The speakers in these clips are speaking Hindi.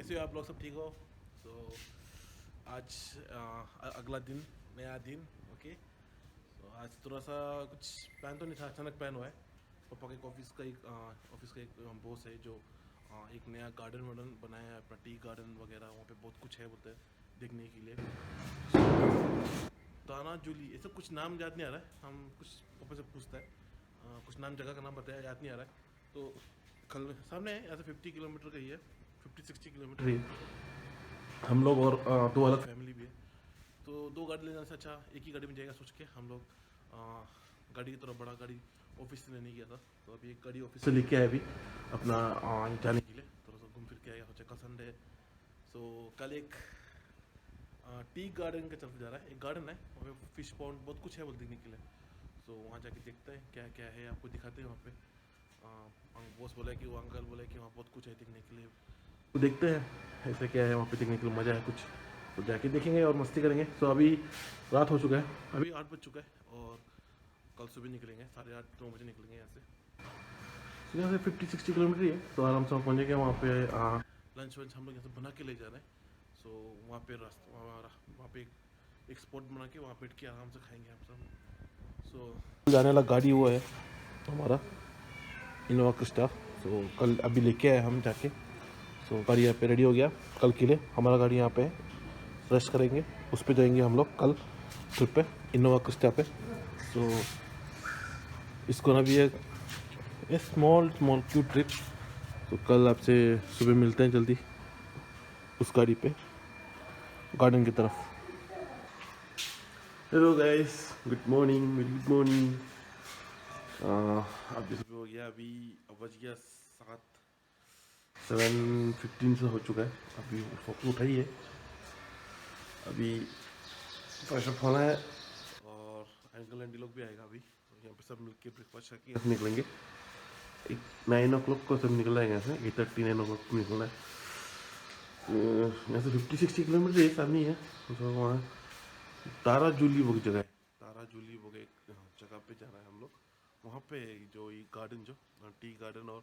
कैसे हो आप लोग? सब ठीक हो? तो आज अगला दिन, नया दिन। ओके, तो आज थोड़ा सा कुछ प्लान तो नहीं था, अचानक प्लान हुआ है। पापा के ऑफिस का एक बॉस है जो एक नया गार्डन वार्डन बनाया है, अपना टी गार्डन वगैरह। वहाँ पे बहुत कुछ है बोलते हैं देखने के लिए। ताना जूली ऐसा कुछ नाम याद नहीं आ रहा है। हम कुछ पापा से पूछता है, कुछ नाम जगह का नाम बताया, याद नहीं आ रहा है। तो कल सामने है, ऐसे 50 किलोमीटर का ही है, 50-60 किलोमीटर ही है। हम लोग और दो अलग फैमिली भी है। तो दो गाड़ी लेने से अच्छा एक ही गाड़ी में जाएगा सोच के हम लोग गाड़ी की तरह बड़ा गाड़ी ऑफिस से लेने गया था। तो अभी एक गाड़ी ऑफिस से लेके आए अभी अपना जाने के लिए, थोड़ा सा घूम फिर के आएगा। सोचा कल संडे है, सो कल एक टी गार्डन का चलते जा रहा है। एक गार्डन है वहाँ पे, फिश पॉन्ड, बहुत कुछ है वो देखने के लिए। सो वहाँ जाके देखते हैं क्या क्या है, आपको दिखाते हैं वहाँ पे। बॉस बोला कि वो अंकल बोला कि वहाँ बहुत कुछ है देखने के लिए। तो देखते हैं ऐसे क्या है वहाँ पे देखने के लिए, मज़ा है कुछ। तो जाके देखेंगे और मस्ती करेंगे। सो अभी रात हो चुका है, अभी 8 बज चुका है और कल सुबह निकलेंगे 8:30-9 बजे निकलेंगे यहाँ से। तो यहाँ से 50-60 किलोमीटर ही है, तो आराम से हम पहुँचेंगे वहाँ पे। लंच वंच हम लोग यहाँ से बना के ले जा रहे हैं। सो वहाँ पे वहाँ पे एक स्पॉट बना के वहाँ बैठ के आराम से खाएंगे हम सब। सो जाने वाला गाड़ी वो है हमारा इनोवा क्रिस्टा। सो कल अभी लेके आए हम जाके। सो गाड़ी यहाँ पे रेडी हो गया कल के लिए। हमारा गाड़ी यहाँ पे है, रेस्ट करेंगे, उस पर जाएंगे हम लोग कल ट्रिप पे, इनोवा क्रिस्टा पे। सो इसको ना भी एक स्मॉल स्मॉल क्यूट ट्रिप। तो कल आपसे सुबह मिलते हैं जल्दी उस गाड़ी पे, गार्डन की तरफ। Hello guys, good morning, good morning. अभी सुबह हो गया, अभी बज गया 7:15 से हो चुका है। अभी उठा ही है, अभी फ्रेश अप होना है और अंकल आंटी लोग भी आएगा अभी। तो यहाँ पे सब मिलके ब्रेकफास्ट करके यहाँ से निकलेंगे। 9 o'clock को सब निकल जाएंगे यहाँ से, 8:30-9 o'clock को निकलना है। यहाँ से 50-60 किलोमीटर एक सामने ही है। तो वहाँ तारा जूली वो जगह है, तारा जूली वो एक जगह पे जाना है हम लोग। वहाँ पे जो ये गार्डन, जो टी गार्डन और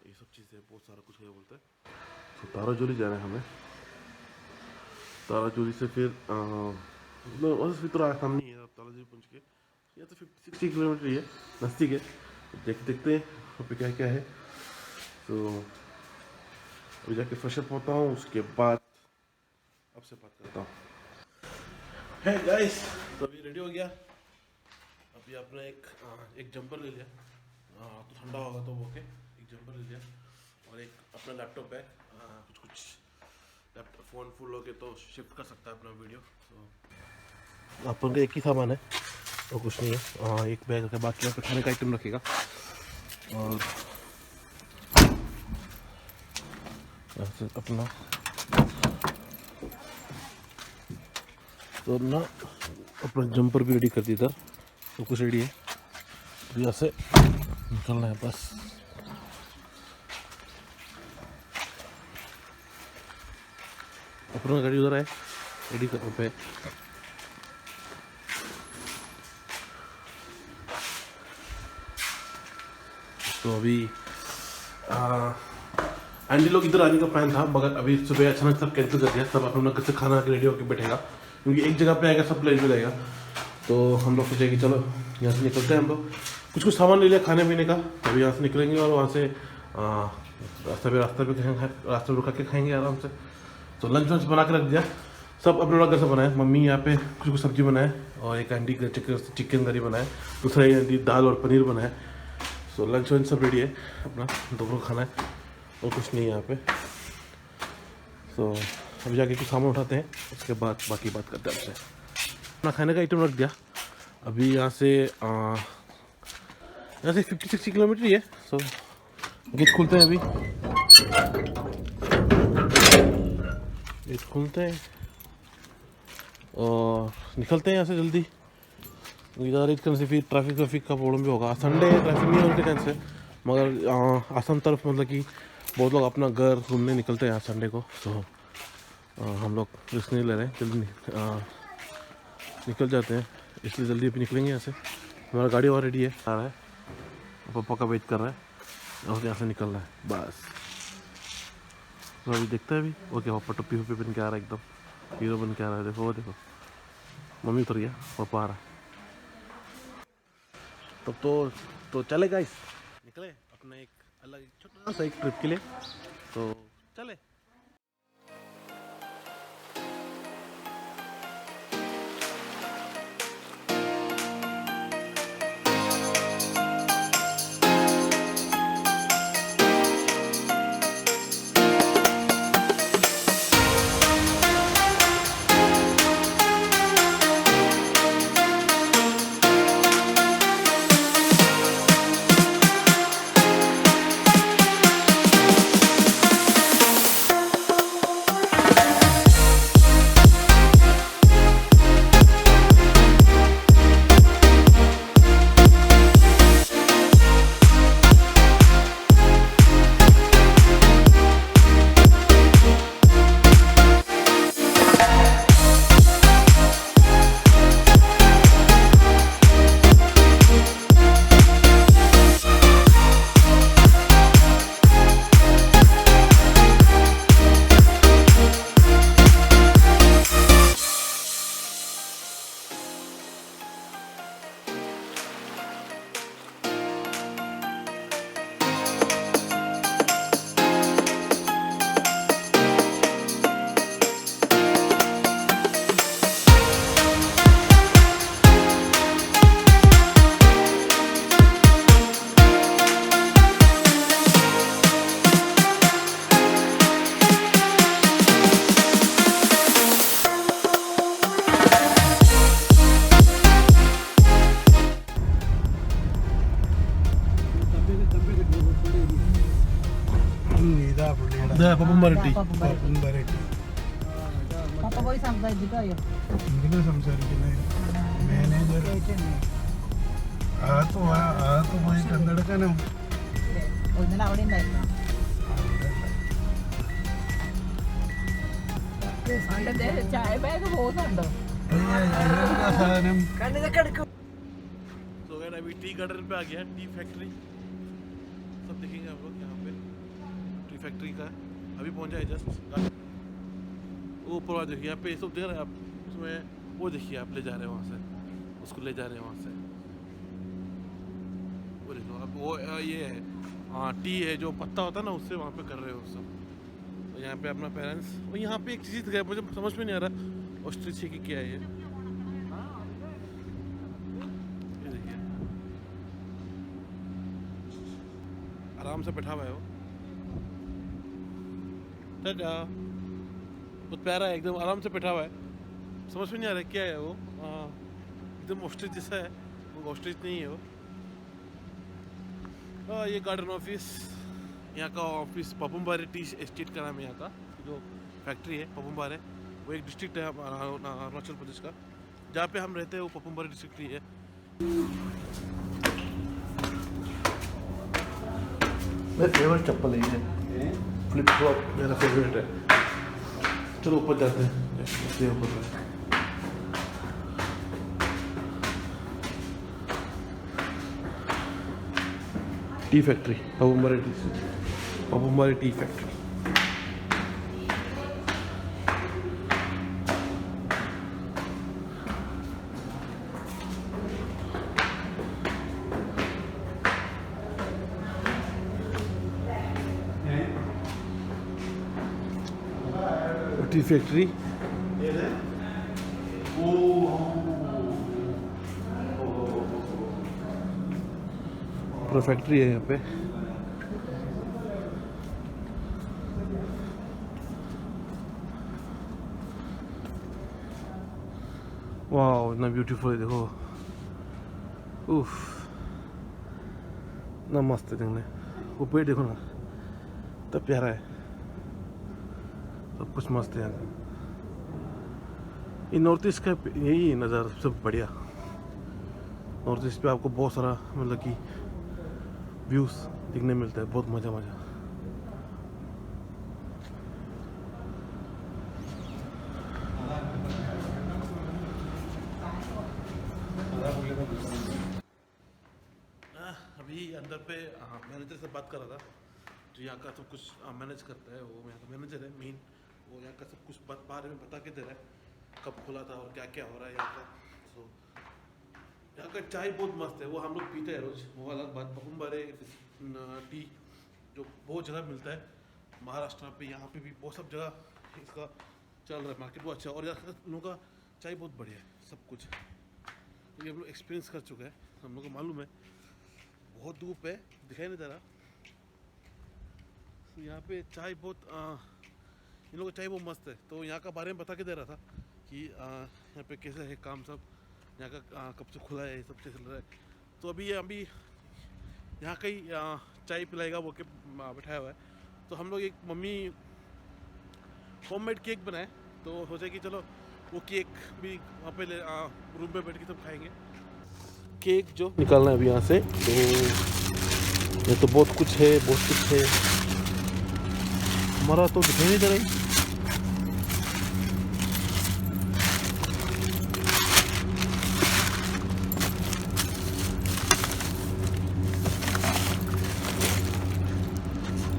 ये सब चीज़ें, बहुत सारा कुछ है बोलते हैं। तो तारा जूली जाना है हमें। तारा जूली से फिर सामने ही है, तारा जूली पहुँच के या तो 50-60 किलोमीटर ही है, नज़दीक है। देखते हैं वहाँ पे क्या क्या है। तो अभी जाके फ्रेश अप होता हूँ, उसके बाद आपसे बात करता हूँ। है गाइस, तो अभी रेडी हो गया। अभी आपने एक जंपर ले लिया, तो ठंडा होगा तो ओके। एक जंपर ले लिया और एक अपना लैपटॉप बैग, कुछ लैपटॉप फ़ोन फुल हो गए तो शिफ्ट कर सकता है अपना वीडियो। तो अपन का एक ही सामान है तो कुछ नहीं है। एक बैग रखा, बाकी यहाँ पे खाने का आइटम रखेगा। और अपना तो ना अपना जंपर भी रेडी कर दी इधर, तो कुछ रेडी है। तो यहाँ से निकलना है बस। अपना गाड़ी उधर है, रेडी कर पे। तो अभी आंटी लोग इधर आने का प्लान था, मगर अभी सुबह अचानक सब कैंसिल कर दिया। सब अपना घर से खाना रेडी होकर बैठेगा, क्योंकि एक जगह पे आएगा सब प्लेन में जाएगा। तो हम लोग सोचे कि चलो यहाँ से निकलते हैं। हम लोग कुछ कुछ सामान ले लिया खाने पीने का, अभी यहाँ से निकलेंगे और वहाँ से रास्ते पे रुका के खाएंगे आराम से। तो लंच वंच बना के रख दिया, सब अपना घर से बनाए। मम्मी यहाँ पे कुछ कुछ सब्जी बनाए और एक आंटी चिकन करी बनाए, दूसरा आंटी दाल और पनीर बनाए। सो लंच वंच सब रेडी है, अपना दोपहर खाना है और कुछ नहीं है यहाँ पे। तो अभी जाके कुछ सामान उठाते हैं, उसके बाद बाकी बात करते हैं आपसे। अपना खाने का आइटम रख दिया। अभी यहाँ से 50-60 किलोमीटर ही है। सो गेट खुलते हैं, अभी गेट खुलते हैं और निकलते हैं यहाँ से जल्दी। इधर करने से फिर ट्रैफिक का प्रॉब्लम भी होगा। संडे ट्रैफिक नहीं होने के से, मगर आसाम तरफ मतलब कि बहुत लोग अपना घर घूमने निकलते हैं यहाँ संडे को। तो हम लोग रिस्क नहीं ले रहे हैं, जल्दी निकल जाते हैं, इसलिए जल्दी अभी निकलेंगे यहाँ से। हमारा गाड़ी और रेडी है, आ रहा है, पापा का वेट कर रहा है और यहाँ से निकलना है बस। तो अभी देखते हैं अभी वो क्या पापा टोपी वोपी बन के आ रहा है, एकदम हीरो बन के आ रहा है। देखो वो देखो, मम्मी उतर गया, पापा आ रहा है। तब तो चले गाइस, निकले अपने एक अलग छोटा सा एक ट्रिप के लिए, तो चले। പപ്പ പോയി സംസാരിച്ചിട്ടോ എന്തിനാ സംസാരിക്കുന്നത്? മാനേജർ അകത്ത് പോയിട്ട് എന്തെടുക്കാനോ? ഇന്നലെ അവിടെ ഉണ്ടായിരുന്നു. ചായ ബാഗ് പോകുന്നുണ്ടോ? സാധനം കണ്ണിതൊക്കെ എടുക്കും. तो अगर अभी टी गार्डन पे आ गया, टी फैक्ट्री सब देखेंगे आप लोग यहाँ पे। टी फैक्ट्री का अभी पहुँचा है जस्ट। वो ऊपर वहाँ देखिए, यहाँ पे सब देख रहे हैं आप, उसमें वो देखिए आप ले जा रहे हैं वहाँ से, उसको ले जा रहे हैं वहाँ से। वो देखो अब वो ये है, हाँ टी है जो पत्ता होता है ना, उससे वहाँ पे कर रहे हो सब। तो यहाँ पे अपना पेरेंट्स, और यहाँ पे एक चीज़ गया मुझे समझ में नहीं आ रहा ऑस्ट्रिच की क्या है ये देखिए आराम से बैठा हुआ है वो। टाटा, बहुत प्यारा है, एकदम आराम से बैठा हुआ है। समझ में नहीं आ रहा क्या है वो, एकदम ऑस्ट्रिच जैसा है, वो ऑस्ट्रिच नहीं है वो। ये गार्डन ऑफिस, यहाँ का ऑफिस पपुमबारे टी एस्टेट का नाम है। यहाँ का जो फैक्ट्री है पपुमबारे, वो एक डिस्ट्रिक्ट है अरुणाचल प्रदेश का, जहाँ पे हम रहते हैं वो पपुमबारे डिस्ट्रिक्ट ही है। मेरा फेवरेट चप्पल है ये, फ्लिप फ्लॉप मेरा फेवरेट है। चलो ऊपर जाते हैं, इससे ऊपर tea factory Papumpare tea factory. Tea factory पूरा फैक्ट्री है यहाँ पे। वाह इतना ब्यूटीफुल है, देखो उफ इतना मस्त है देखने। वो पेड़ देखो ना, इतना प्यारा है, सब कुछ मस्त है यहाँ। ये नॉर्थ ईस्ट का यही नज़ारा सबसे बढ़िया। नॉर्थ ईस्ट पे आपको बहुत सारा मतलब कि व्यूज़ दिखने मिलता है, बहुत मज़ा मज़ा। अभी अंदर पे मैनेजर से बात कर रहा था, जो यहाँ का सब कुछ मैनेज करता है, वो यहाँ का मैनेजर है मेन, वो यहाँ का सब कुछ बारे में बता के दे रहा है, कब खुला था और क्या क्या हो रहा है यहाँ का। सो यहाँ का चाय बहुत मस्त है, वो हम लोग पीते हैं रोज़, वो अलग बात। पपुमबारे टी जो बहुत जगह मिलता है महाराष्ट्र पे, यहाँ पे भी बहुत सब जगह इसका चल रहा है, मार्केट बहुत अच्छा है। और यहाँ लोगों का चाय बहुत बढ़िया है, सब कुछ ये हम लोग एक्सपीरियंस कर चुके हैं, हम लोग को मालूम है। बहुत धूप है, दिखाई नहीं दे रहा। तो यहाँ पे चाय बहुत इन लोगों का चाय बहुत मस्त है। तो यहाँ का बारे में बता के दे रहा था कि यहाँ पे कैसे है काम सब, यहाँ का कब से खुला है, सब चल रहा है। तो अभी यहाँ का ही चाय पिलाएगा वो के बैठाया हुआ है। तो हम लोग एक मम्मी होममेड केक बनाए, तो सोचा कि चलो वो केक भी वहाँ पे रूम पे बैठ के सब खाएंगे। केक जो निकालना है अभी यहाँ से, तो ये तो बहुत कुछ है, बहुत कुछ है, हमारा तो दिखाई नहीं दे रही।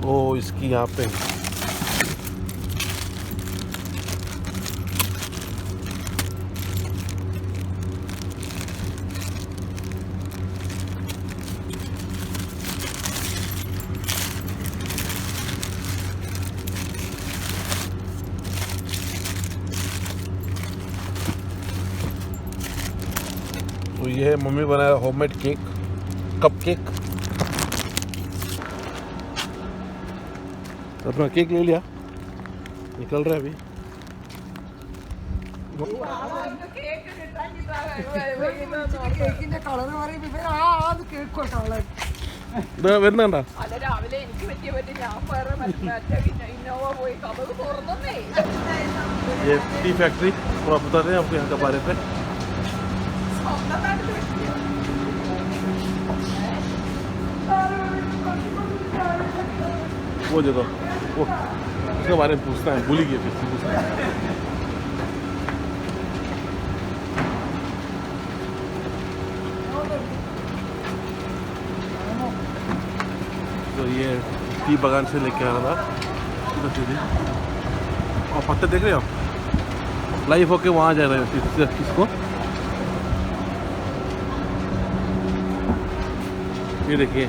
ओ इसकी यहाँ पे तो ये है मम्मी बनाया होममेड केक, कप केक। अपना केक ले लिया, निकल रहा है अभी। വരുന്നുണ്ട അല്ല രാവിലെ എനിക്ക് പറ്റി ഞാൻ വേറെ മറ്റേ ഇന്നോവ പോയി കബക്ക് തുറന്നേ ये टी फैक्ट्री पूरा बता रहे हैं आपको यहाँ के बारे में। वो जगह वो उसके बारे में पूछना है, भूल ही गया, फिर से पूछना है। तो ये टी बागान से लेके आ रहा था सीधे, और पत्ते देख रहे हो आप, लाइव होके वहाँ जा रहे हैं किसको। ये देखिए,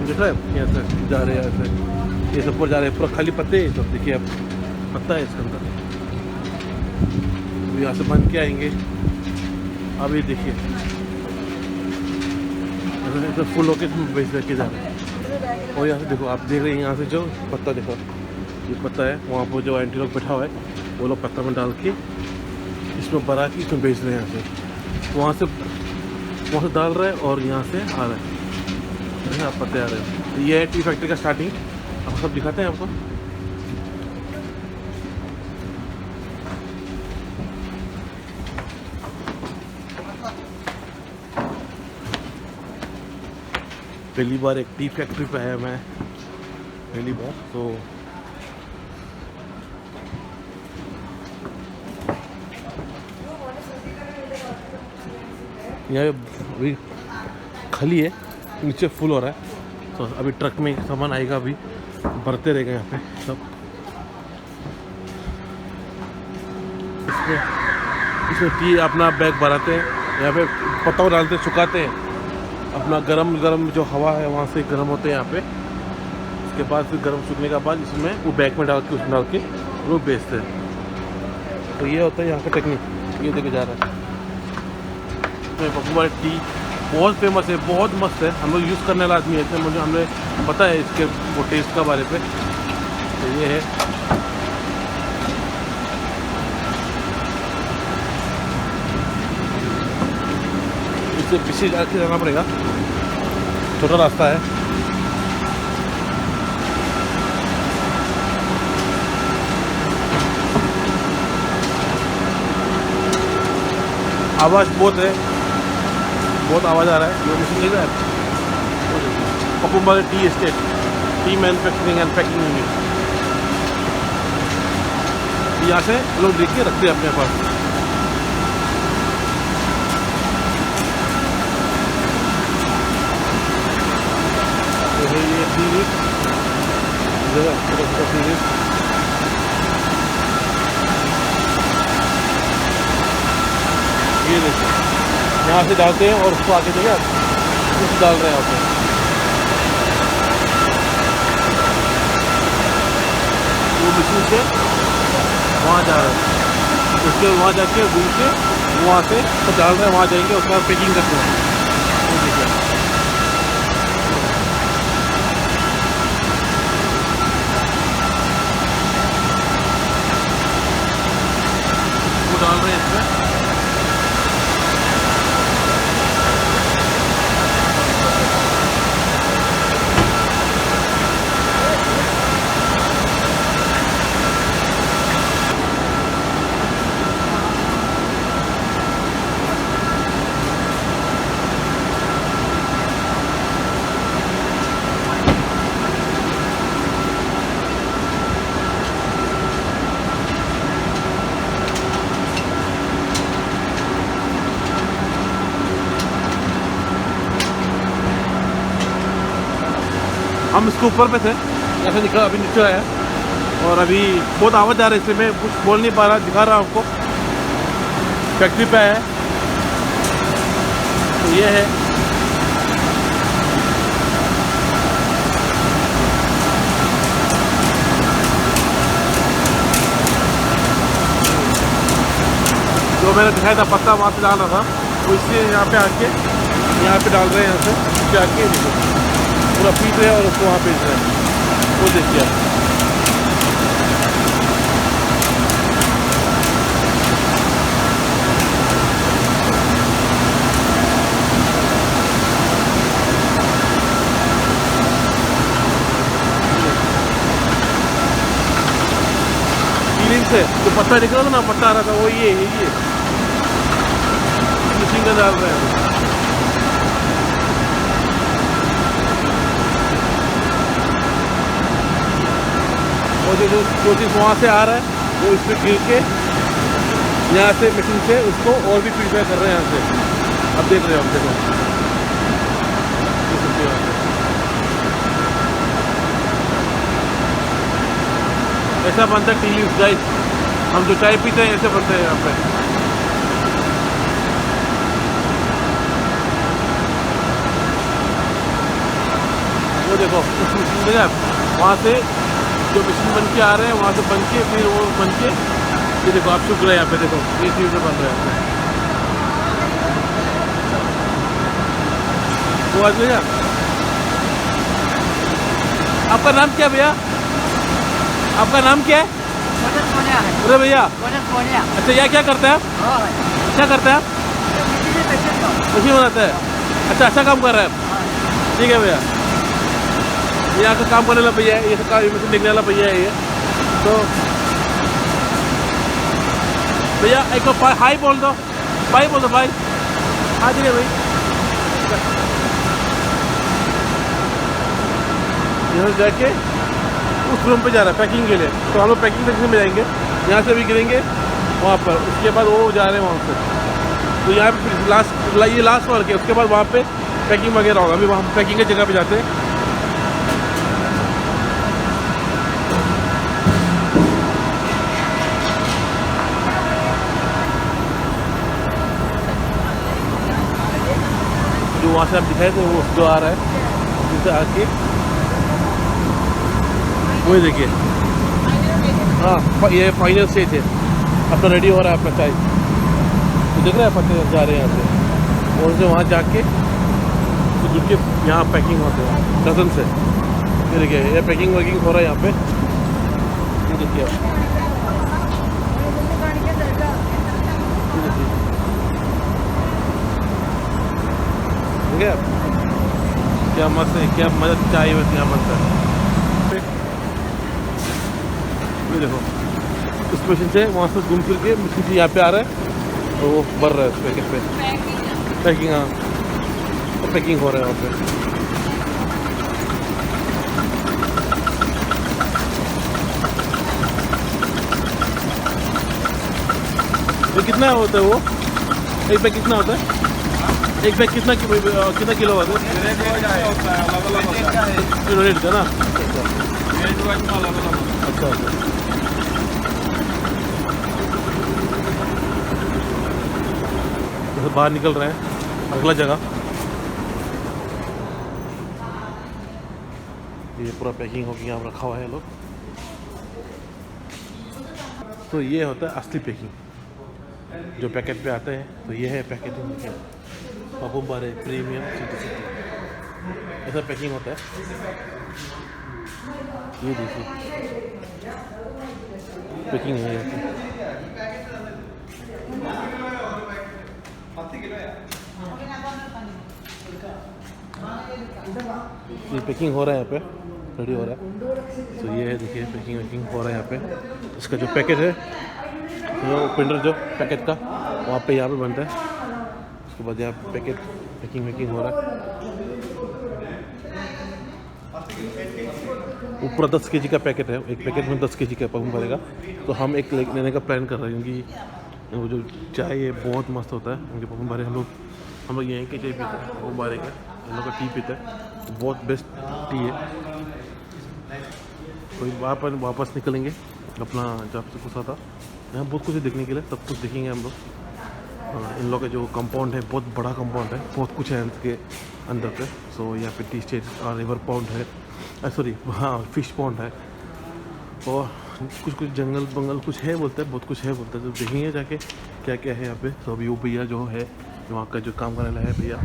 देख रहे हैं यहाँ से जा रहे हैं, ऐसे ये सब पर जा रहे हैं, पूरा खाली पत्ते हैं सब। देखिए अब पत्ता है इसके अंदर, यहाँ से बंद के आएंगे। अब ये देखिए फूल होके बेच लेके जा रहे हैं। और यहाँ से देखो, आप देख रहे हैं यहाँ से जो पत्ता देखो, ये पत्ता है, वहाँ पर जो आंटी लोग बैठा हुआ है वो लोग पत्ता में डाल के इसमें भरा के इसमें बेच रहे हैं। यहाँ से वहाँ से डाल रहा है और यहाँ से आ रहा है, आप पत्ते आ रहे हैं। तो ये है टी फैक्ट्री का स्टार्टिंग, आप सब दिखाते हैं आपको। पहली बार एक टी फैक्ट्री पे आया मैं, पहली बार। तो यहाँ अभी खाली है, नीचे फुल हो रहा है। तो अभी ट्रक में सामान आएगा, अभी भरते रहेगा यहाँ पे सब। इसमें टी अपना बैग भराते हैं, यहाँ पे पत्ता डालते हैं, सुखाते हैं, अपना गरम जो हवा है वहाँ से गर्म होते हैं यहाँ पे। उसके बाद फिर गर्म सूखने के बाद इसमें वो बैग में डाल के उसमें डाल के वो बेचते हैं। तो ये होता है यहाँ का टेक्निक। ये देखे जा रहा है पपुमबारे टी बहुत फेमस है, बहुत मस्त है, हम लोग यूज़ करने वाला आदमी है, मुझे हमने पता है इसके वो टेस्ट का बारे पे। तो ये है इससे पीछे जाके जाना पड़ेगा, छोटा रास्ता है। आवाज़ बहुत है, बहुत आवाज़ आ रहा है। ये मशीन देख रहा है, Papumpare tea estate, tea manufacturing and packing unit. यहाँ से लोग देख के रखते हैं अपने पास। ये टी देखा छोटा सीरीज। ये देखिए यहाँ से डालते हैं और उसको आगे देखिए कुछ डाल रहे हैं यहाँ पे। वो मशीन से वहाँ जा रहे हैं, उसके वहाँ जाके घूम के वहाँ से तो डाल रहे हैं, वहाँ जाएंगे उसके बाद पैकिंग करते हैं। वो देखिए वो डाल रहे हैं इसमें। हम इसके ऊपर पे थे, ऐसे निकला अभी नीचे आया और अभी बहुत आवाज़ आ रही है, इसलिए मैं कुछ बोल नहीं पा रहा। दिखा रहा हूँ आपको, फैक्ट्री पे है तो ये है। जो मैंने दिखाया था पत्ता वहाँ से डाल रहा था, वो इसलिए यहाँ पे आके यहाँ पे डाल रहे हैं, यहाँ से नीचे आके देखो पूरा पीट रहे हैं और उसको वहाँ भेज रहे हैं। वो देखिए आप, फीलिंग से जो पत्ता निकला था ना, पत्ता आ रहा था वो ये मशीन का डाल रहे हैं। और जो चीज़ वहाँ से आ रहा है वो इसमें गिर के यहाँ से मशीन से उसको और भी प्रीपेयर कर रहे हैं यहाँ से। अब देख रहे हो आप, देखो ऐसा बनता है टी लीव्स गाइस। हम जो चाय पीते हैं ऐसे बनते हैं यहाँ पे। वो देखो उस मशीन में वहाँ से जो मशीन बन के आ रहे हैं, वहाँ से बन के फिर वो बन के ये देखो आप शुक्र है यहाँ पे, देखो ये चीज़ें बन रहे हैं। वो आज भैया आपका नाम क्या भैया? आपका नाम क्या है? अरे भैया अच्छा, यह क्या करते हैं आप? क्या करते हैं आप? मशीन बनाते हैं। अच्छा काम कर रहे हैं आप, ठीक है भैया। यहाँ का काम करने वाला भैया है, ये सब काम मशीन देखने वाला भैया है ये। तो भैया एक हाई बोल दो, भाई बोल दो भाई। हाँ ठीक है भाई। यहाँ जाके उस रूम पे जा रहा है पैकिंग के लिए, तो हम लोग पैकिंग सेक्शन में जाएंगे। यहाँ से भी गिरेंगे वहाँ पर, उसके बाद वो जा रहे हैं वहाँ से। तो यहाँ पे ये लास्ट वर्क है, उसके बाद वहाँ पे पैकिंग वगैरह होगा। अभी वहाँ पैकिंग की जगह पे जाते हैं। जो वहाँ से आप दिखाए थे वो जो आ रहा है, जिससे आके वही देखिए। हाँ ये फाइनल स्टेज है, अपना रेडी हो रहा है अपना चाय। तो देख रहे हैं पत्ते जा रहे हैं यहाँ से, और उनसे वहाँ जाके तो जुट के यहाँ पैकिंग होते हैं डजन से। ये देखिए ये पैकिंग वैकिंग हो रहा है यहाँ पे, ये देखिए आप। ठीक है क्या मस्त है, क्या मदद चाय बस यहाँ बनता है। ये देखो उस मशीन से वहाँ से घूम फिर के मशीन से यहाँ पे आ रहा है और वो भर रहा है उस पैकेट पे पैकिंग। हाँ तो पैकिंग हो रहा है वहाँ पे। तो कितना होता है वो एक बैग? कितना होता है एक बैग? कितना किलो होता है? रेट का ना अच्छा अच्छा जैसे बाहर निकल रहे हैं अगला जगह। ये पूरा पैकिंग होकर यहाँ रखा हुआ है लोग। तो ये होता है असली पैकिंग जो पैकेट पे आते हैं। तो ये है पैकेटिंग देखिए पपुमबारे प्रीमियम सिटी सिटी ऐसा पैकिंग होता है। ये देखिए पैकिंग है ऐसे। ये पैकिंग हो रहा है यहाँ पे रेडी हो रहा है। तो ये है देखिए पैकिंग वैकिंग हो रहा है यहाँ पे। इसका जो पैकेट है जो प्रिंटर जो पैकेट का वहाँ पे यहाँ पे बनता है। उसके बाद यहाँ पैकेट पैकिंग वैकिंग हो रहा है। ऊपर 10 kg का पैकेट है। एक पैकेट में 10 kg का पहुँच पड़ेगा। तो हम एक लेने का प्लान कर रहे हैं क्योंकि वो जो चाय है बहुत मस्त होता है। उनके पपुमबारे हम लोग यहीं के चाय पीते हैं पपुमबारे का। हम लोग का टी पीते हैं बहुत बेस्ट टी है। तो वहाँ पर वापस निकलेंगे अपना जहाँ से कुछ था। यहाँ बहुत कुछ है देखने के लिए सब कुछ देखेंगे हम लोग। इन लोग का जो कंपाउंड है बहुत बड़ा कंपाउंड है बहुत कुछ है इसके अंदर पे। सो यहाँ पे टी स्टेट रिवर पॉन्ड है सॉरी हाँ फिश पॉन्ड है और कुछ कुछ जंगल बंगल कुछ है बोलते हैं बहुत कुछ है बोलते हैं। तो देखेंगे जाके क्या क्या है यहाँ पे। तो अभी वो भैया जो है वहाँ का जो काम करने वाला है भैया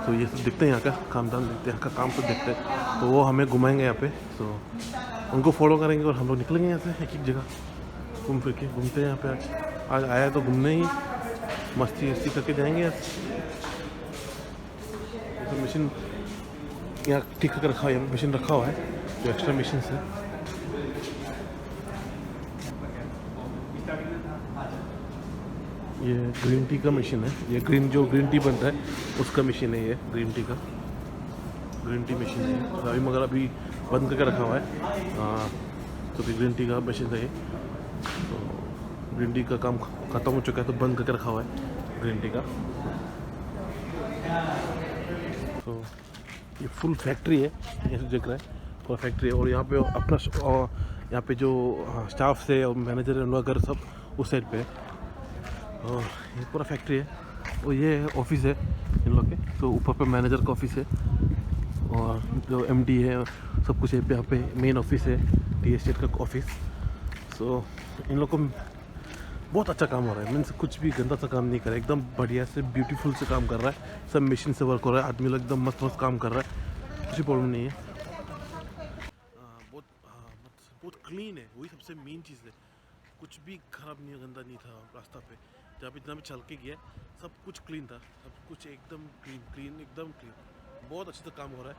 तो ये सब देखते हैं यहाँ का काम धाम देखते हैं यहाँ का काम सब देखते हैं। तो वो हमें घुमाएंगे यहाँ पे। तो उनको फॉलो करेंगे और हम लोग निकलेंगे यहाँ से एक एक जगह घूम फिर के घूमते हैं यहाँ पे। आज आया तो घूमने ही मस्ती वस्ती करके जाएंगे यहाँ तो मशीन यहाँ ठीक करके रखा हुआ है। मशीन रखा हुआ है जो एक्स्ट्रा मशीन है। ये ग्रीन टी का मशीन है। ये जो ग्रीन टी बनता है उसका मशीन है। ये ग्रीन टी मशीन है। तो अभी मगर अभी बंद करके रखा हुआ है। तो ग्रीन टी का मशीन है ये। तो ग्रीन टी का काम ख़त्म हो चुका है तो बंद करके रखा हुआ है ग्रीन टी का। तो ये फुल फैक्ट्री है ऐसे दिख रहा है पूरा फैक्ट्री है। और यहाँ पे अपना यहाँ पे जो स्टाफ से और मैनेजर है उन लोग घर सब उस साइड पे है। और ये पूरा फैक्ट्री है और ये ऑफिस है इन लोग के। तो ऊपर पे मैनेजर का ऑफिस है और जो एमडी है सब कुछ है यहाँ पे मेन ऑफिस है टी एस्टेट का ऑफिस। सो इन लोग को बहुत अच्छा काम हो रहा है। मीन्स कुछ भी गंदा सा काम नहीं कर रहा है एकदम बढ़िया से ब्यूटीफुल से काम कर रहा है। सब मशीन से वर्क हो रहा है। आदमी लोग एकदम मस्त मस्त काम कर रहा है कुछ प्रॉब्लम नहीं है। बहुत क्लीन है वही सबसे मेन चीज़ है। कुछ भी खराब नहीं गंदा नहीं था रास्ता पे जहाँ पे जितना भी चल के गया सब कुछ क्लीन था। सब कुछ एकदम क्लीन एकदम क्लीन बहुत अच्छे से काम हो रहा है।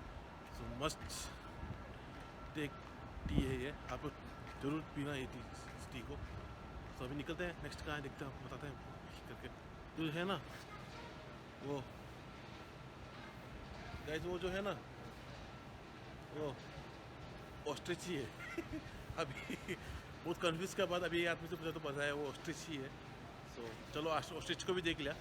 सो मस्ट टेक टी है ये आप जरूर पीना ये टी को। तो अभी निकलते हैं नेक्स्ट कहाँ देखते हैं बताते हैं करके। जो है ना वो गाइस वो जो है ना वो ऑस्ट्रिच ही है। अभी बहुत कन्फ्यूज के बाद अभी आदमी से पूछा तो पता है वो ऑस्ट्रिच ही है। तो चलो ऑस्ट्रिच को भी देख लिया।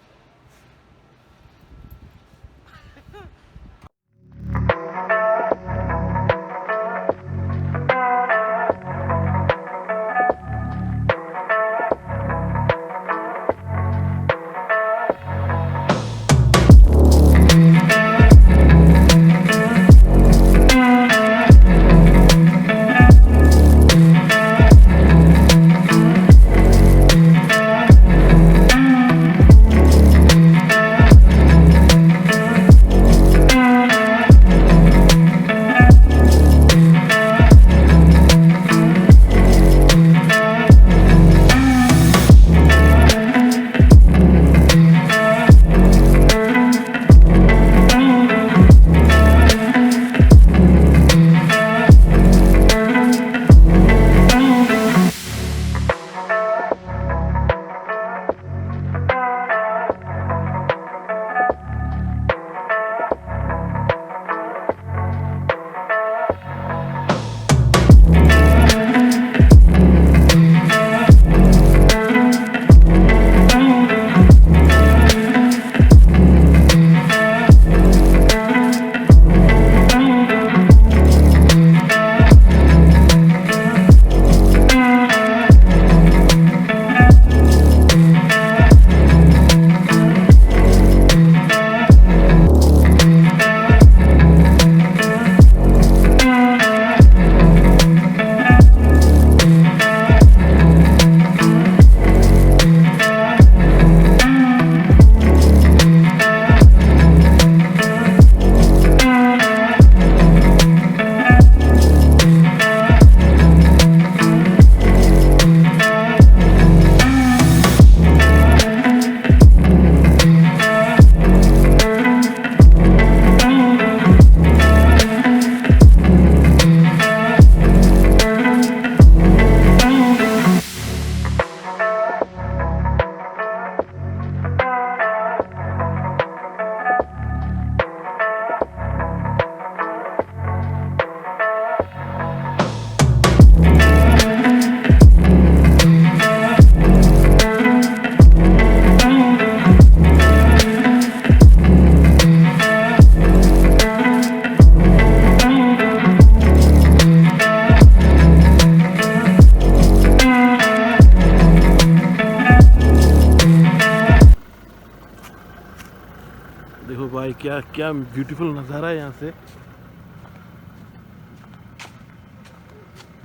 क्या क्या ब्यूटीफुल नज़ारा है यहाँ से।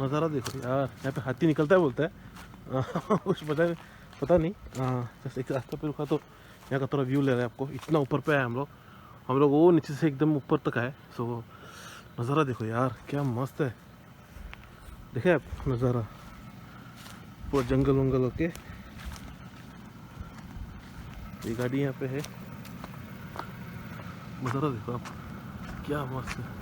नज़ारा देखो यार, यहाँ पे हाथी निकलता है बोलता है। कुछ पता नहीं। जैसे एक रास्ते पे रुका तो यहाँ का थोड़ा व्यू ले रहा है आपको। इतना ऊपर पे आए हम लोग वो नीचे से एकदम ऊपर तक आए। सो नज़ारा देखो यार, क्या मस्त है। देखे आप नज़ारा, पूरा जंगल वंगल होके। ये गाड़ी यहाँ पे है। नज़ारा देखो आप, क्या मस्त है।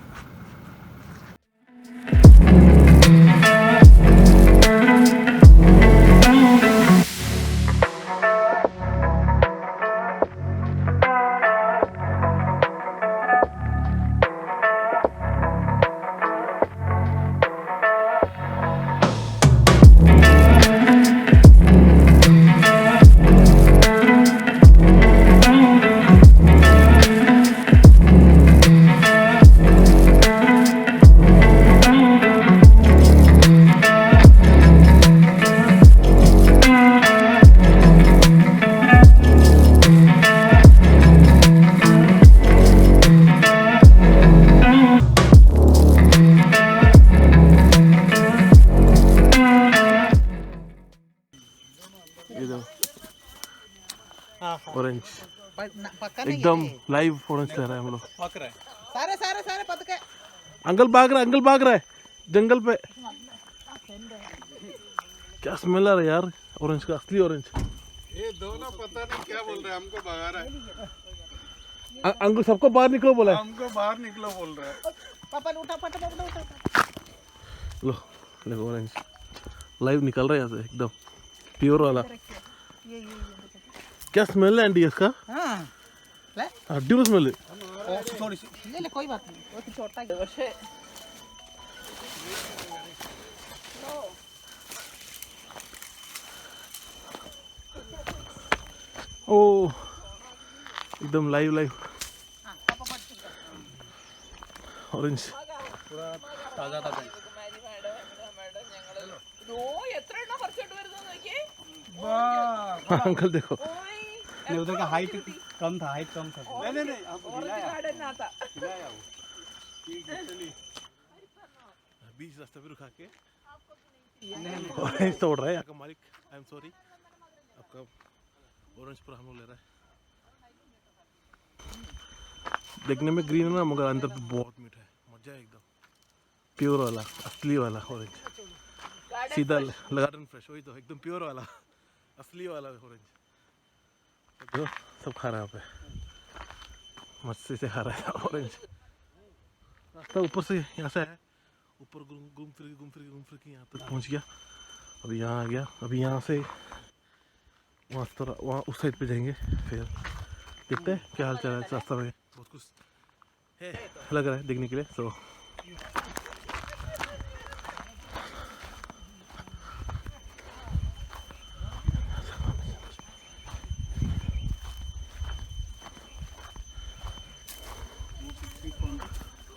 ऑरेंज एकदम लाइव ऑरेंज ले रहा है हम लोग। सारे सारे सारे पद के अंकल भाग रहा है जंगल पे। क्या स्मेल आ रहा है यार ऑरेंज का, असली ऑरेंज। ये दोनों पता नहीं क्या बोल रहे हैं, हमको भगा रहा है। अंकल सबको बाहर निकलो बोला है। हमको बाहर निकलो बोल रहा है। पापा उठा उठा लो देखो ऑरेंज लाइव निकल रहा है यहाँ से, एकदम प्योर वाला। क्या स्मेल है एंडी इसका? हाँ ले हड्डी स्मेल है। थोड़ी सी ले ले, कोई बात नहीं, वो तो छोटा है वैसे। ओ एकदम लाइव ऑरेंज पूरा ताजा ताजा। अंकल देखो नहीं, उधर का हाइट कम था, नहीं आपको खिलाया वो। ठीक है चलिए। बीच रास्ते पे रुका के ऑरेंज तोड़ रहा है यहाँ का मालिक। आई एम सॉरी, आपका ऑरेंज पूरा हम लोग ले रहा है। देखने में ग्रीन है ना, मगर अंदर पे बहुत मीठा है। मजा है एकदम, प्योर वाला असली वाला ऑरेंज। सीधा गार्डन फ्रेश, वही तो एकदम प्योर वाला असली वाला ऑरेंज। जो सब खा रहा है यहाँ पे, मस्ती से खा रहा है ऑरेंज। रास्ता ऊपर से यहाँ से है, ऊपर घूम फिर के यहाँ तक पहुँच गया। अभी यहाँ आ गया। अभी यहाँ से वहाँ थोड़ा वहाँ उस साइड पे जाएंगे, फिर देखते हैं क्या हाल चाल है। रास्ता में बहुत कुछ है लग रहा है देखने के लिए। सो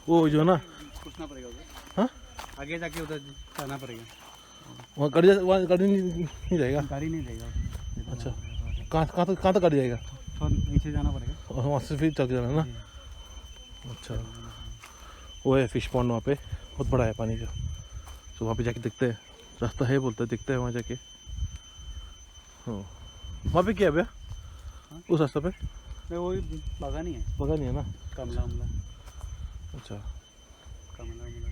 वो जो ना पूछना पड़ेगा उधर। हाँ आगे जाके उधर जाना पड़ेगा। वहाँ गाड़ी नहीं जाएगा। गाड़ी नहीं देगा। अच्छा कहाँ तक गाड़ी जाएगा? थोड़ा नीचे जाना पड़ेगा। वहाँ से फिर चल जाना ना। अच्छा वो है फिश पॉन्ड, वहाँ पे बहुत बड़ा है पानी का। तो वहाँ पे जाके देखते हैं, रास्ता है बोलते हैं, देखते हैं वहाँ जाके। हाँ वहाँ पे क्या है भैया उस रास्ते पे? नहीं वही बागान ही है। पता नहीं है ना। कमला उमला। अच्छा कमला उमला।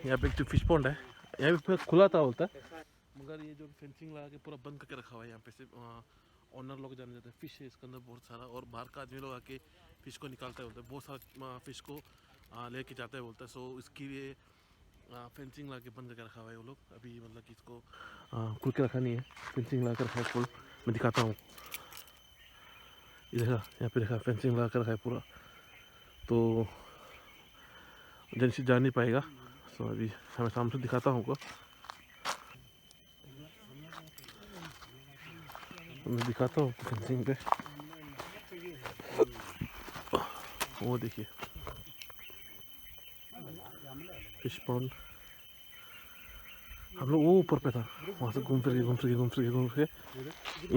यहाँ पे एक फिश पॉन्ड है, यहाँ पे पूरा खुला था बोलता है, मगर ये जो फेंसिंग लगा के पूरा बंद करके रखा हुआ है। यहाँ पे सिर्फ ऑनर लोग जाने जाते हैं। फिश है इसके अंदर बहुत सारा, और बाहर का आदमी लोग आके फिश को निकालता है बोलते हैं। बहुत सारा फिश को लेके जाता है बोलता है। सो इसकी लिए फेंसिंग लगा के बंद करके रखा हुआ है वो लोग। अभी मतलब कि इसको खुल के रखा नहीं है, फेंसिंग लगा कर रखा है फुल। मैं दिखाता हूँ, ये देखा यहाँ पे देखा फेंसिंग लगा कर रखा है पूरा, तो जैसे जा नहीं पाएगा। सो अभी हमें सामने से दिखाता हूँ, मैं दिखाता हूँ फेंसिंग पे। वो देखिए फिश पॉन्ड। हम लोग वो ऊपर पे था, वहाँ से घूम फिर के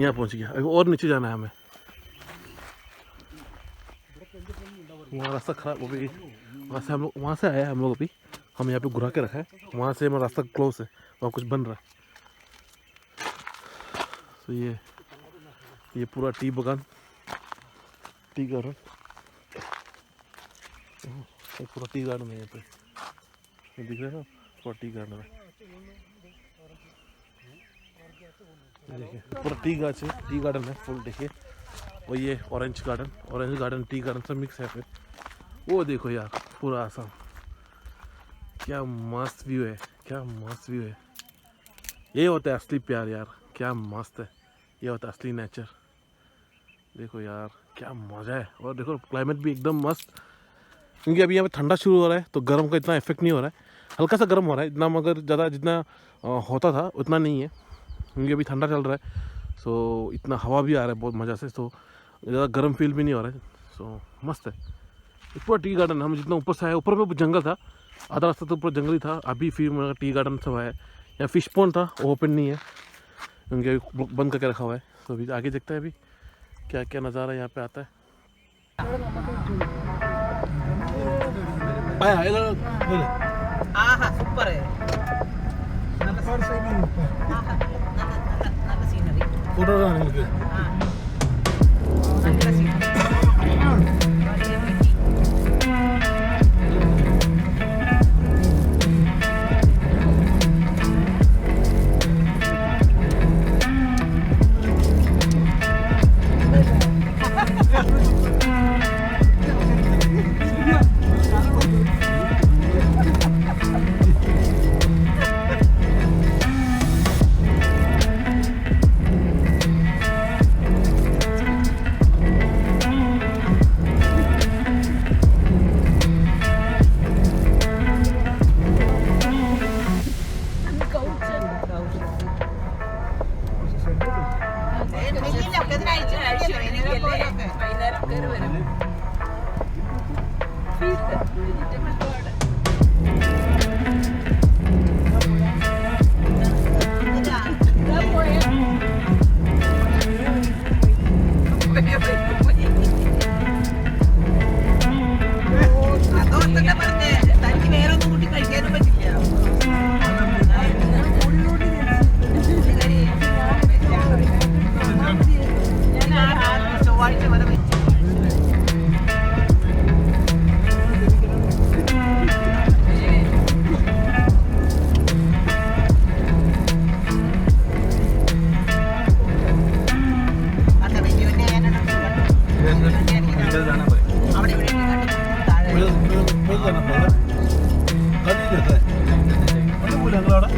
यहाँ पहुँच गया। अभी और नीचे जाना है हमें। वहाँ रास्ता खराब हो गई, वहाँ से हम लोग वहाँ से आया हम लोग अभी, हम यहाँ पे घुरा के रखा है, वहाँ से हमारा रास्ता क्लोज है, वहाँ कुछ बन रहा है। तो ये पूरा टी बगान, टी गार्डन, ये पूरा टी गार्डन है यहाँ पे, ये दिख रहा है ना, पूरा टी गार्डन है। देखिए पूरा टी गाछ है, टी गार्डन है फुल। देखिए और ये ऑरेंज गार्डन टी गार्डन सब मिक्स है फिर। वो देखो यार पूरा आसाम, क्या मस्त व्यू है, क्या मस्त व्यू है। ये होता है असली प्यार यार, क्या मस्त है, ये होता है असली नेचर। देखो यार क्या मज़ा है। और देखो क्लाइमेट भी एकदम मस्त, क्योंकि अभी यहाँ पे ठंडा शुरू हो रहा है तो गर्म का इतना इफेक्ट नहीं हो रहा है, हल्का सा गर्म हो रहा है, इतना मगर ज़्यादा जितना होता था उतना नहीं है, क्योंकि अभी ठंडा चल रहा है। सो इतना हवा भी आ रहा है बहुत मज़ा से, तो ज़्यादा गर्म फील भी नहीं हो रहा है। सो मस्त है पूरा टी गार्डन। हम जितना ऊपर से आए, ऊपर में जंगल था, आधा रास्ता तो पूरा जंगल ही था, अभी फिर टी गार्डन सब आया। यहाँ फिश पॉन्ड था, वो ओपन नहीं है क्योंकि अभी बंद करके रखा हुआ है। तो अभी आगे देखते हैं अभी क्या क्या नज़ारा यहाँ पे आता है। ആഹാ സൂപ്പർ നല്ല സീനറി ഫോട്ടോ നല്ല സീനറി വൈകുന്നേരം കയറി വരും വെജിറ്റബിൾ ഗാർഡൻ അതോർത്തന്നെ പറഞ്ഞേ തനിക്ക് വേറൊന്നും കൂട്ടി കഴിക്കാനും പറ്റില്ല. ഞാൻ ചൊവ്വാഴ്ച വരെ വെച്ചു. അതെ വലിയ വലിയ അവിടെ ഇവിടെ താഴെ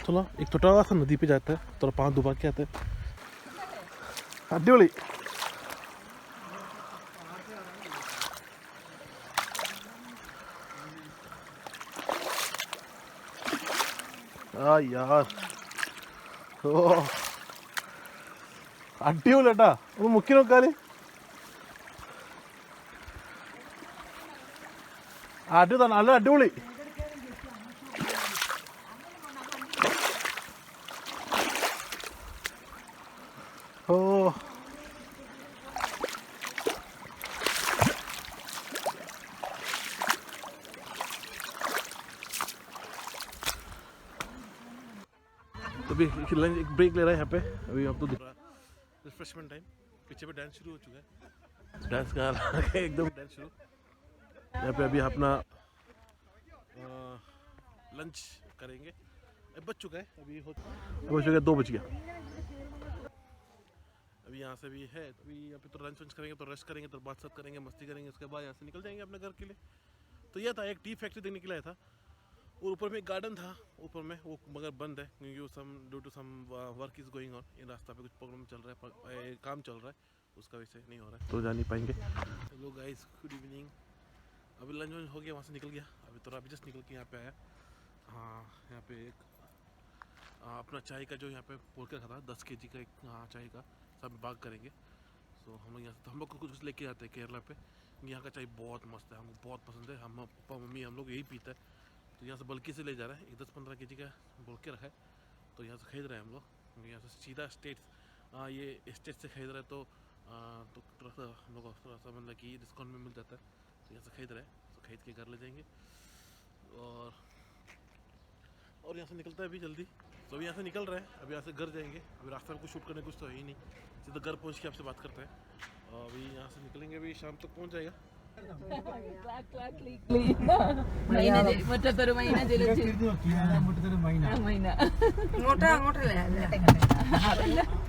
चलो एक छोटा सा नदी पे जाता है, थोड़ा पाँच डुबा के आता है। अड्डोली यार ഓ അടിപൊളി കേട്ടാ, ഒന്ന് മുക്കി നോക്കാല്. അടിപൊളി, നല്ല അടിപൊളി. ഓ अभी लंच एक ब्रेक ले रहा है यहाँ पे। अभी आपको दिख रहा है रिफ्रेशमेंट टाइम, पीछे पे डांस शुरू हो चुका है, डांस का एकदम डांस शुरू। यहाँ पे अभी अपना लंच करेंगे, बज चुका है, अभी हो चुका है 2 बज गया। अभी यहाँ से भी है, अभी यहाँ पे तो लंच वंच करेंगे, तो रेस्ट करेंगे, तो बात सब करेंगे, मस्ती करेंगे, उसके बाद यहाँ से निकल जाएंगे अपने घर के लिए। तो यह था एक टी फैक्ट्री देखने के लिए था, और ऊपर में एक गार्डन था ऊपर में, वो मगर बंद है क्योंकि वो due to some work is going on. In रास्ता पे कुछ प्रॉब्लम चल रहा है, काम चल रहा है, उसका वजह से नहीं हो रहा है, तो जा नहीं पाएंगे। Hello guys, good evening. अभी लंच वंच हो गया, वहाँ से निकल गया, अभी तो अभी जस्ट निकल के यहाँ पे आया। हाँ यहाँ पे एक अपना चाय का जो यहाँ पे पोल के रखा था 10 kg का एक चाय का सब बाग करेंगे। सो हम लोग यहाँ से, तो हम लोग को कुछ लेके आते हैं केरला पे, यहाँ का चाय बहुत मस्त है, हमको बहुत पसंद है। हम पापा मम्मी हम लोग यही पीते हैं। तो यहाँ से बल्कि से ले जा रहे हैं, एक 10-15 kg का बोल के रखा है, तो यहाँ से खरीद रहे हैं हम लोग। यहाँ से सीधा स्टेट्स, ये स्टेट से खरीद रहे हैं, तो थोड़ा सा हम लोग थोड़ा सा मतलब कि डिस्काउंट में मिल जाता है, तो यहाँ से खरीद रहे हैं। तो खरीद के घर ले जाएंगे और यहाँ से निकलता है अभी जल्दी। तो अभी यहाँ से निकल रहे हैं, अभी यहाँ से घर जाएंगे। अभी रास्ते में कुछ शूट करने कुछ तो है ही नहीं, सीधा घर पहुँच के आपसे बात करते हैं। और अभी यहाँ से निकलेंगे, अभी शाम तक पहुँच जाएगा। मोठा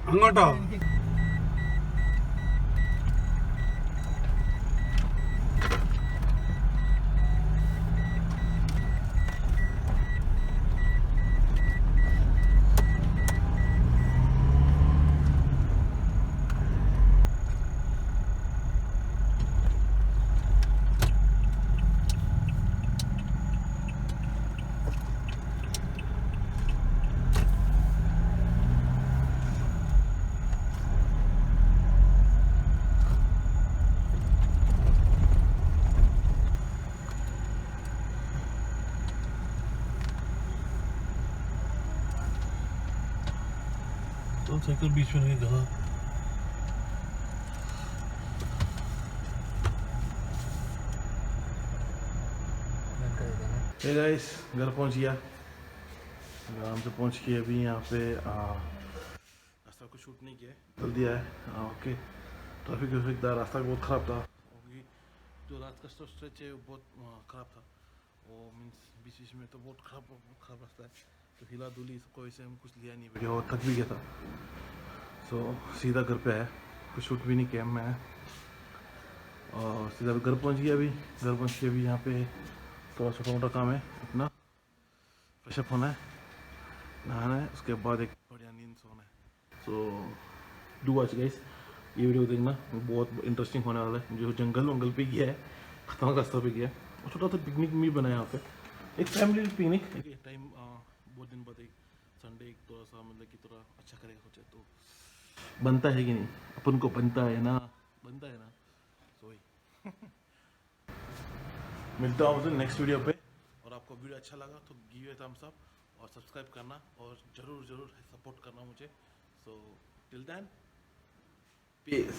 അങ്ങോട്ടോ तो साइकिल बीच में नहीं गया। हे गाइस, घर पहुंच गया, आराम से पहुंच के अभी यहाँ पे रास्ता को शूट नहीं किया है, जल्दी आया। ओके, ट्रैफिक था, रास्ता बहुत ख़राब था, क्योंकि जो रात का स्ट्रेच है वो बहुत ख़राब था। वो मीन्स बीच बीच में तो बहुत ख़राब रास्ता है, तो हिला धुली सबको ऐसे हम कुछ लिया नहीं, वीडियो और थक भी गया था। सो सीधा घर पे आया, कुछ शूट भी नहीं किया मैं, और सीधा घर पहुंच गया। अभी घर पहुंच के अभी यहाँ पे थोड़ा छोटा मोटा काम है अपना, फ्रेशअप होना है, नहाना है, उसके बाद एक बढ़िया नींद सोना है। सो डू वॉच गाइस, ये वीडियो देखना, बहुत इंटरेस्टिंग होने वाला है। जो जंगल पे गया है, खतरनाक रास्ता पे गया है, और छोटा सा पिकनिक भी बनाया यहाँ पे, एक फैमिली पिकनिक। टाइम बहुत दिन बाद एक संडे एक थोड़ा सा मतलब कि थोड़ा अच्छा करेगा सोचा, तो बनता है कि नहीं, अपन को बनता है ना। सोई मिलता हूँ मुझे नेक्स्ट वीडियो पे, और आपको वीडियो अच्छा लगा तो गिव इट थम्स अप और सब्सक्राइब करना, और ज़रूर सपोर्ट करना मुझे। So till then, piece.